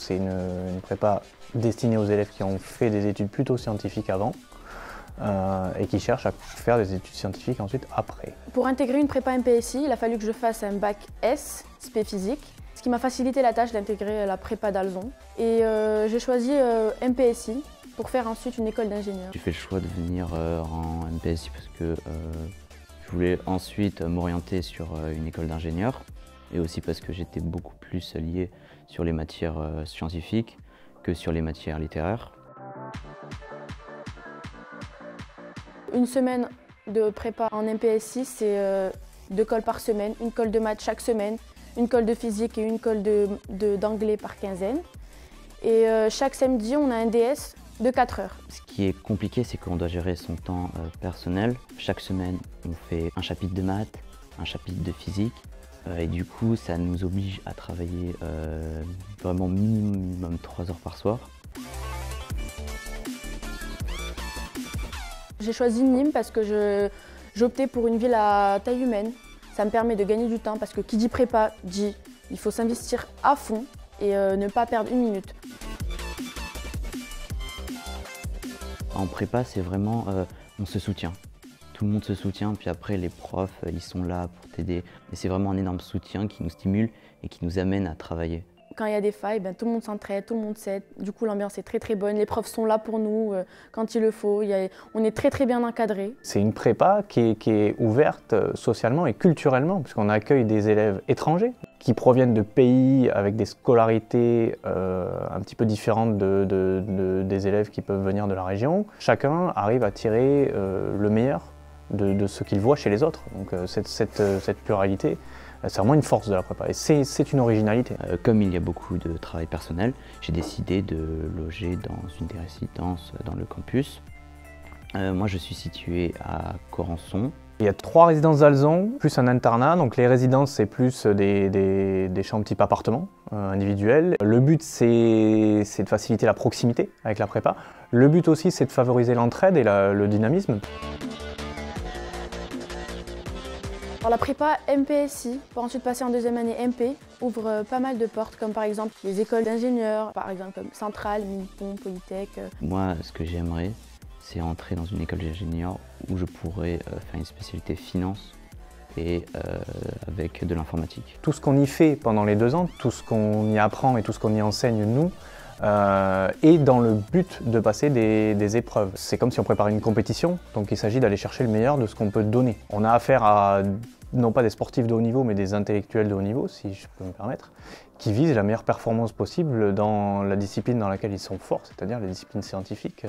c'est une prépa destinée aux élèves qui ont fait des études plutôt scientifiques avant et qui cherchent à faire des études scientifiques ensuite après. Pour intégrer une prépa MPSI, il a fallu que je fasse un bac S, spé physique, ce qui m'a facilité la tâche d'intégrer la prépa d'Alzon. Et j'ai choisi MPSI pour faire ensuite une école d'ingénieur. J'ai fait le choix de venir en MPSI parce que je voulais ensuite m'orienter sur une école d'ingénieur et aussi parce que j'étais beaucoup plus lié sur les matières scientifiques que sur les matières littéraires. Une semaine de prépa en MPSI, c'est 2 cols par semaine, une colle de maths chaque semaine, une colle de physique et une colle d'anglais par quinzaine. Et chaque samedi, on a un DS de 4 heures. Ce qui est compliqué, c'est qu'on doit gérer son temps personnel. Chaque semaine, on fait un chapitre de maths, un chapitre de physique. Et du coup, ça nous oblige à travailler vraiment minimum 3 heures par soir. J'ai choisi Nîmes parce que j'optais pour une ville à taille humaine. Ça me permet de gagner du temps parce que qui dit prépa dit il faut s'investir à fond et ne pas perdre une minute. En prépa, c'est vraiment, on se soutient. Tout le monde se soutient, puis après les profs, ils sont là pour t'aider. Et c'est vraiment un énorme soutien qui nous stimule et qui nous amène à travailler. Quand il y a des failles, tout le monde s'entraide, tout le monde s'aide. Du coup, l'ambiance est très bonne. Les profs sont là pour nous quand il le faut. On est très bien encadrés. C'est une prépa qui est ouverte socialement et culturellement, puisqu'on accueille des élèves étrangers qui proviennent de pays avec des scolarités un petit peu différentes des élèves qui peuvent venir de la région. Chacun arrive à tirer le meilleur de ce qu'il voit chez les autres. Donc cette pluralité, c'est vraiment une force de la prépa et c'est une originalité. Comme il y a beaucoup de travail personnel, j'ai décidé de loger dans une des résidences dans le campus. Moi, je suis situé à Corançon. Il y a 3 résidences d'Alzon, plus un internat. Donc les résidences, c'est plus des chambres type appartement individuels. Le but, c'est de faciliter la proximité avec la prépa. Le but aussi, c'est de favoriser l'entraide et le dynamisme. Alors, la prépa MPSI, pour ensuite passer en deuxième année MP, ouvre pas mal de portes, comme par exemple les écoles d'ingénieurs, par exemple comme Centrale, Minton, Polytech. Moi, ce que j'aimerais, c'est entrer dans une école d'ingénieur où je pourrais faire une spécialité finance et avec de l'informatique. Tout ce qu'on y fait pendant les 2 ans, tout ce qu'on y apprend et tout ce qu'on y enseigne nous, est dans le but de passer des épreuves. C'est comme si on préparait une compétition, donc il s'agit d'aller chercher le meilleur de ce qu'on peut donner. On a affaire à non pas des sportifs de haut niveau, mais des intellectuels de haut niveau, si je peux me permettre, qui visent la meilleure performance possible dans la discipline dans laquelle ils sont forts, c'est-à-dire les disciplines scientifiques.